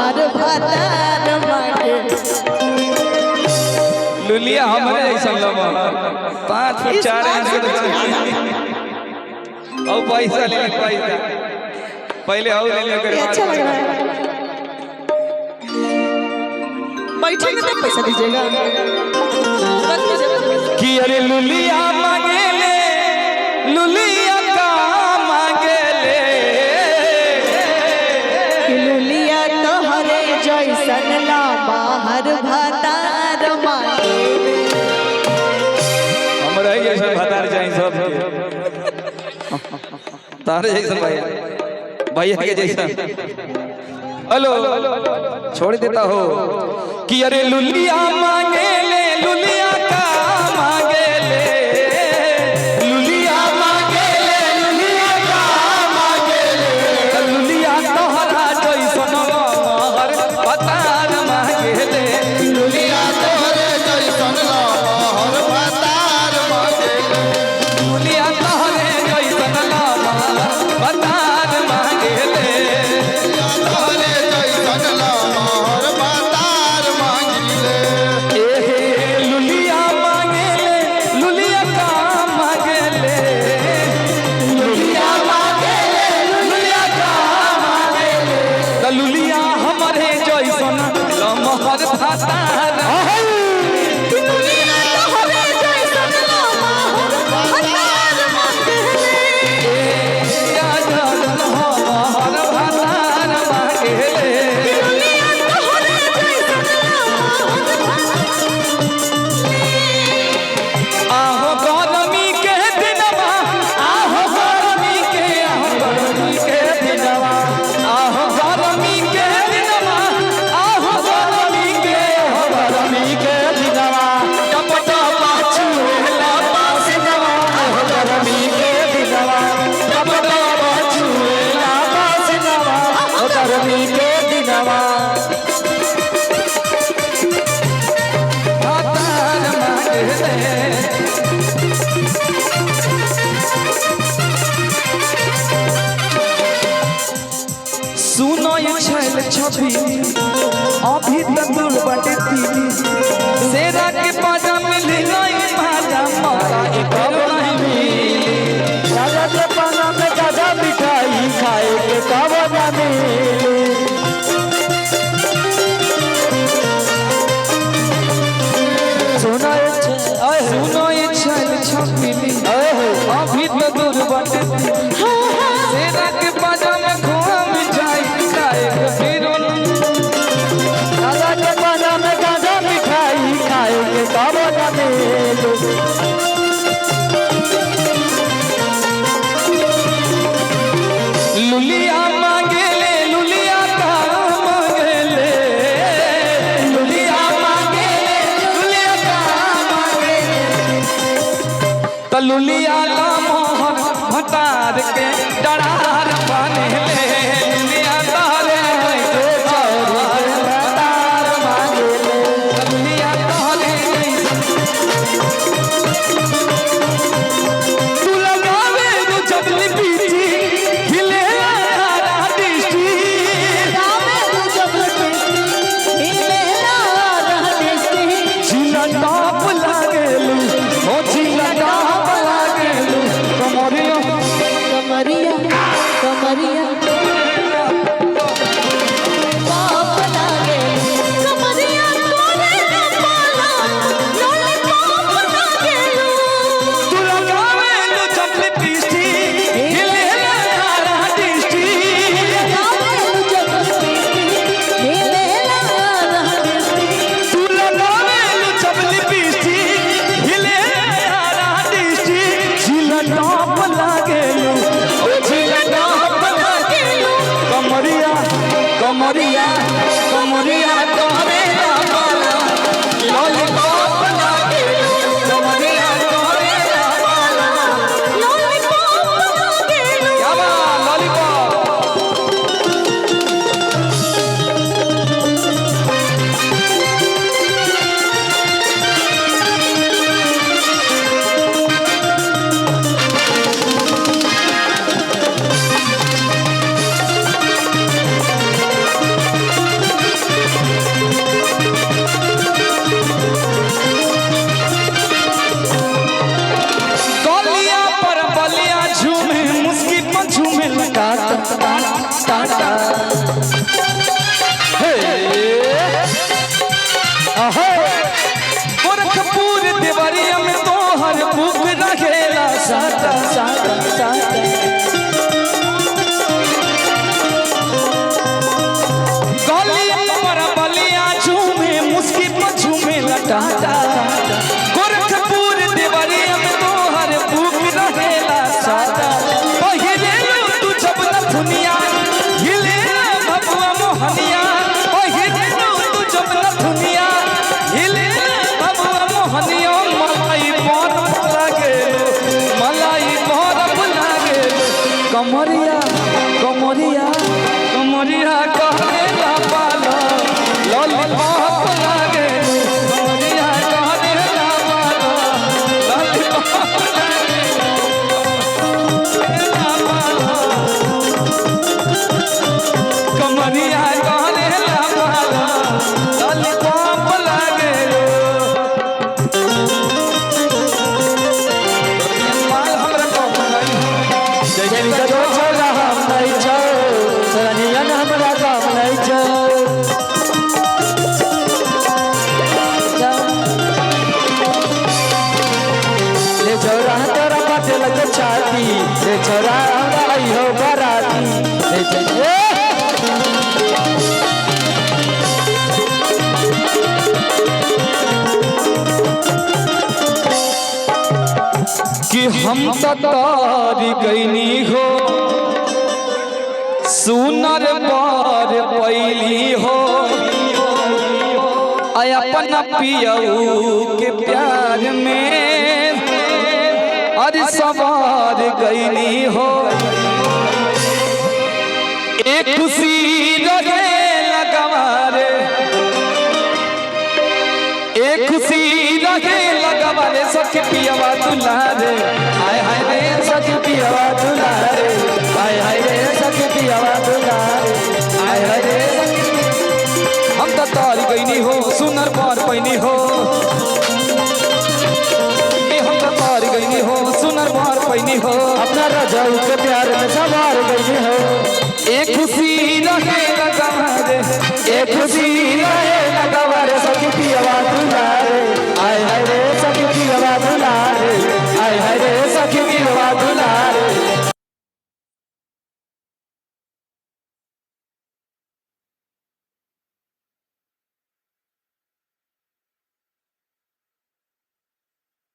हमार भातार मांगे लुलिया हमारे ऐसा लगा 5 फुट 4 इंच के और पैसा ले पैसा पहले और ले लेकर अच्छा लग रहा है। बैठेंगे तो पैसा दीजिएगा कि अरे लुलिया मांगे ले लुलिया का मांगे ले लुलिया तो हरे जैसन ला बाहर भातार मांगे हमरा ही ऐसा भतार चाहिए सब तारे जैसा भैया भैया के जैसा हेलो छोड़ देता हो कि अरे लुलिया मांगे ले लुलिया का मांगे ले लुलिया मांगे ले लुलिया का मांगे ले लुलिया तोहरा जैसन हर भतार मांगे ले लुलिया तोहरे जैसन हर भतार मांगे ले लुलिया तोहरे जैसन भतार मांगे ले सुनो ये छैल छवि अभी तक दूर बाटे तीवी सेरा के पाजा मिली नहीं भाजा मौका एक नहीं मिली राजा के पाजा में गाजा मिठाई खाए के कब ना मिली सुनो ये छैल छवि अभी तक दूर बाटे सेरा के पाजा में लुलिया मांगे ले लुलिया का मांगे ले लुलिया मांगे ले लुलिया का मांगे ले तो लुलिया ला मोहन भतार के डरार बने ले लुलिया तारे भतार मांगे ले लुलिया तारे तू लगावे वो चपली पीछी हिले कमरिया कमरिया बाप लागे कमरिया तोरे पाला लॉलीपॉप लागे तू लगावे लो चपली पीछी हिले यारा दिष्टी लगावे लो चपली हिले यारा दिष्टी तू लगावे लो चपली पीछी हिले यारा दिष्टी झिला टॉप लागे लो कमरिया कमरिया कमरिया तोरे पाला लॉलीपॉप लागे कमरिया तोरे पाला लॉलीपॉप लागे क्या बात लॉलीपॉप मोहनिया ओ हिरनु तू जब न दुनिया हिले बबुआ मोहनिया मलाई बरफ लागे मलाई बरफ लागे कमरिया कमरिया कमरिया कहले ला पालो लॉलीपॉप लागे कमरिया कहले ला पालो लॉलीपॉप लागे ला पालो कमरिया कहले ला पालो लॉलीपॉप लागे माल हमरा कप नहीं जैसे जो छोरा हम नहीं छो सरनियन हमरा काम नहीं छो ले छोरा तोरा काटे लगे छाती ले छोरा हमरा आई हो बराती ले छोरा कि हम तारी गईनी हो सुनर पर पैली हो आय अपना पियऊ के प्यार में अरे सवार गईनी हो एक खुशी रहे लगवारे एक खुशी रहे लगवारे सखी पियवा दुलारे हाय हाय रे सखी पियवा दुलारे हाय हाय रे सखी पियवा दुलारे हाय हाय रे हम तो तारी गईनी हो सुनर पर पैनी हो हम तो तारी गईनी हो सुनर पर पैनी हो अपना रजाऊ के प्यार में सवार गई हो एक खुशी रहे